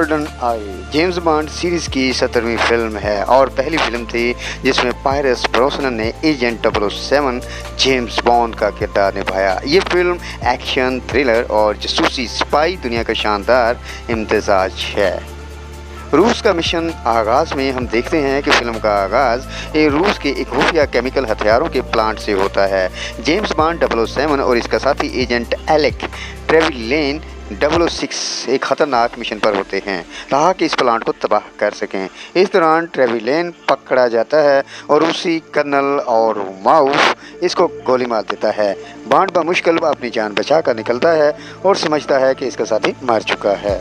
Golden آئی James bond series کی 17ویں film ہے اور پہلی فلم تھی جس میں پائرس بروسنن نے ایجنٹ 007 جیمز بانڈ کا کردار نبھایا۔ یہ فلم ایکشن، تھرلر اور جاسوسی سپاہی دنیا کا شاندار امتزاج ہے۔ روس کا مشن آغاز میں ہم دیکھتے ہیں کہ فلم کا آغاز روس کے ایک خفیہ کیمیکل ہتھیاروں کے پلانٹ سے ہوتا ہے۔ جیمز بانڈ 007 اور اس کا ساتھی ایجنٹ ایلک ٹریویلین 006 ایک خطرناک مشن پر ہوتے ہیں تاکہ اس پلانٹ کو تباہ کر سکیں۔ اس دوران ٹریویلین پکڑا جاتا ہے اور روسی کرنل اور ماؤف اس کو گولی مار دیتا ہے۔ بانڈ بمشکل اپنی جان بچا کر نکلتا ہے اور سمجھتا ہے کہ اس کا ساتھی مر چکا ہے۔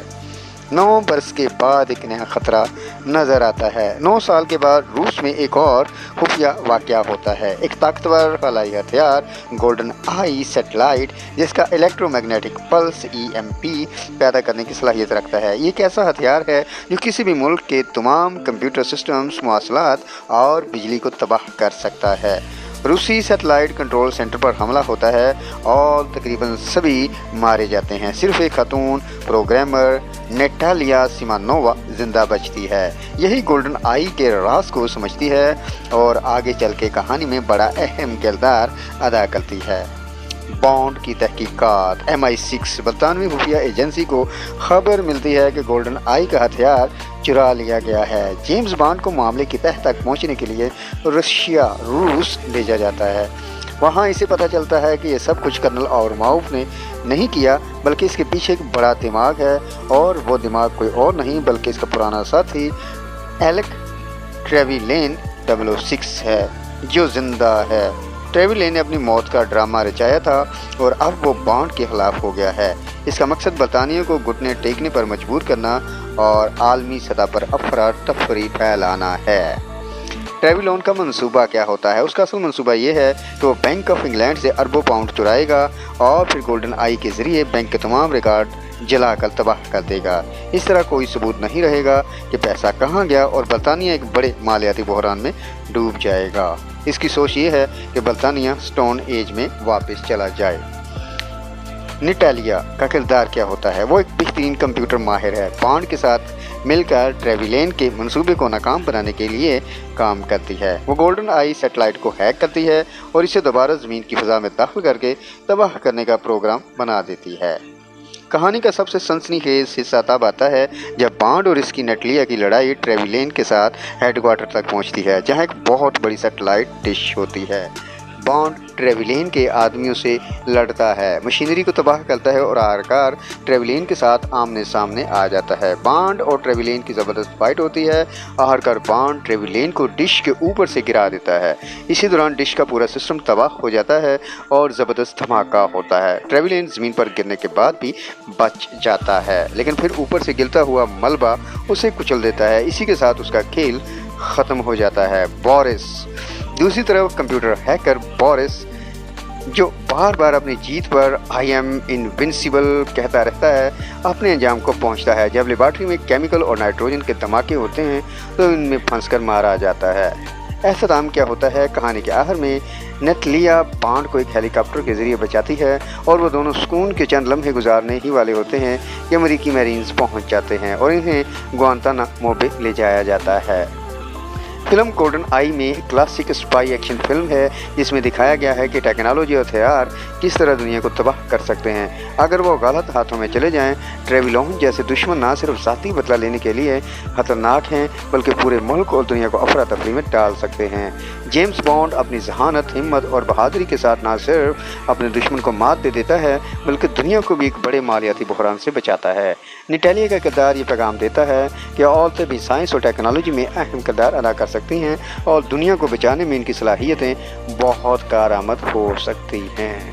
9 برس کے بعد ایک نیا خطرہ نظر آتا ہے۔ 9 سال کے بعد روس میں ایک اور خفیہ واقعہ ہوتا ہے۔ ایک طاقتور خلائی ہتھیار گولڈن آئی سیٹلائٹ جس کا الیکٹرو میگنیٹک پلس EMP پیدا کرنے کی صلاحیت رکھتا ہے۔ یہ ایک ایسا ہتھیار ہے جو کسی بھی ملک کے تمام کمپیوٹر سسٹمز، مواصلات اور بجلی کو تباہ کر سکتا ہے۔ روسی سیٹلائٹ کنٹرول سینٹر پر حملہ ہوتا ہے اور تقریباً سبھی مارے جاتے ہیں۔ صرف ایک خاتون پروگرامر نیٹالیا سیمانووا زندہ بچتی ہے۔ یہی گولڈن آئی کے راز کو سمجھتی ہے اور آگے چل کے کہانی میں بڑا اہم کردار ادا کرتی ہے۔ بانڈ کی تحقیقات MI6 برطانوی خفیہ ایجنسی کو خبر ملتی ہے کہ گولڈن آئی کا ہتھیار چرا لیا گیا ہے۔ جیمز بانڈ کو معاملے کی تہہ تک پہنچنے کے لیے روس بھیجا جاتا ہے۔ وہاں اسے پتہ چلتا ہے کہ یہ سب کچھ کرنل اور ماؤف نے نہیں کیا بلکہ اس کے پیچھے ایک بڑا دماغ ہے اور وہ دماغ کوئی اور نہیں بلکہ اس کا پرانا ساتھی ایلک ٹریویلین 006 ہے جو زندہ ہے۔ ٹریویلین نے اپنی موت کا ڈرامہ رچایا تھا اور اب وہ بانڈ کے خلاف ہو گیا ہے۔ اس کا مقصد برطانیہ کو گھٹنے ٹیکنے پر مجبور کرنا اور عالمی سطح پر افراتفری پھیلانا ہے۔ ٹریویلون کا منصوبہ کیا ہوتا ہے؟ اس کا اصل منصوبہ یہ ہے کہ وہ بینک آف انگلینڈ سے اربوں پاؤنڈ چرائے گا اور پھر گولڈن آئی کے ذریعے بینک کے تمام ریکارڈ جلا کر تباہ کر دے گا۔ اس طرح کوئی ثبوت نہیں رہے گا کہ پیسہ کہاں گیا اور برطانیہ ایک بڑے مالیاتی بحران میں ڈوب جائے گا۔ اس کی سوچ یہ ہے کہ برطانیہ سٹون ایج میں واپس چلا جائے۔ نیٹالیا کا کردار کیا ہوتا ہے؟ وہ ایک بہترین کمپیوٹر ماہر ہے۔ بانڈ کے ساتھ مل کر ٹریویلین کے منصوبے کو ناکام بنانے کے لیے کام کرتی ہے۔ وہ گولڈن آئی سیٹلائٹ کو ہیک کرتی ہے اور اسے دوبارہ زمین کی فضا میں داخل کر کے تباہ کرنے کا پروگرام بنا دیتی ہے۔ کہانی کا سب سے سنسنی خیز حصہ تب آتا ہے جب بانڈ اور اس کی نیٹالیا کی لڑائی ٹریویلین کے ساتھ ہیڈ کوارٹر تک پہنچتی ہے جہاں ایک بہت بڑی سیٹلائٹ ڈش ہوتی ہے۔ بانڈ ٹریویلین کے آدمیوں سے لڑتا ہے، مشینری کو تباہ کرتا ہے اور آخرکار ٹریویلین کے ساتھ آمنے سامنے آ جاتا ہے۔ بانڈ اور ٹریویلین کی زبردست فائٹ ہوتی ہے۔ آخرکار بانڈ ٹریویلین کو ڈش کے اوپر سے گرا دیتا ہے۔ اسی دوران ڈش کا پورا سسٹم تباہ ہو جاتا ہے اور زبردست دھماکہ ہوتا ہے۔ ٹریویلین زمین پر گرنے کے بعد بھی بچ جاتا ہے لیکن پھر اوپر سے گرتا ہوا ملبہ اسے کچل دیتا ہے۔ اسی کے ساتھ اس کا کھیل ختم ہو جاتا ہے۔ بورس دوسری طرف کمپیوٹر ہیکر بورس جو بار بار اپنی جیت پر I am invincible کہتا رہتا ہے اپنے انجام کو پہنچتا ہے۔ جب لیبارٹری میں کیمیکل اور نائٹروجن کے دھماکے ہوتے ہیں تو ان میں پھنس کر مارا جاتا ہے۔ اختتام کیا ہوتا ہے؟ کہانی کے آخر میں نیٹالیا بانڈ کو ایک ہیلی کاپٹر کے ذریعے بچاتی ہے اور وہ دونوں سکون کے چند لمحے گزارنے ہی والے ہوتے ہیں کہ امریکی میرینز پہنچ جاتے ہیں اور انہیں گوانتانامو بے لے جایا جاتا ہے۔ فلم گولڈن آئی میں ایک کلاسک اسپائی ایکشن فلم ہے جس میں دکھایا گیا ہے کہ ٹیکنالوجی اور ہتھیار کس طرح دنیا کو تباہ کر سکتے ہیں اگر وہ غلط ہاتھوں میں چلے جائیں۔ ٹریویلون جیسے دشمن نہ صرف ذاتی بدلہ لینے کے لیے خطرناک ہیں بلکہ پورے ملک اور دنیا کو افراتفری میں ڈال سکتے ہیں۔ جیمز بانڈ اپنی ذہانت، ہمت اور بہادری کے ساتھ نہ صرف اپنے دشمن کو مات دے دیتا ہے بلکہ دنیا کو بھی ایک بڑے مالیاتی بحران سے بچاتا ہے۔ نیٹالیا کا کردار یہ پیغام دیتا ہے کہ عورتیں بھی سائنس اور ٹیکنالوجی میں اہم کردار ادا کر سکتی ہیں اور دنیا کو بچانے میں ان کی صلاحیتیں بہت کارآمد ہو سکتی ہیں۔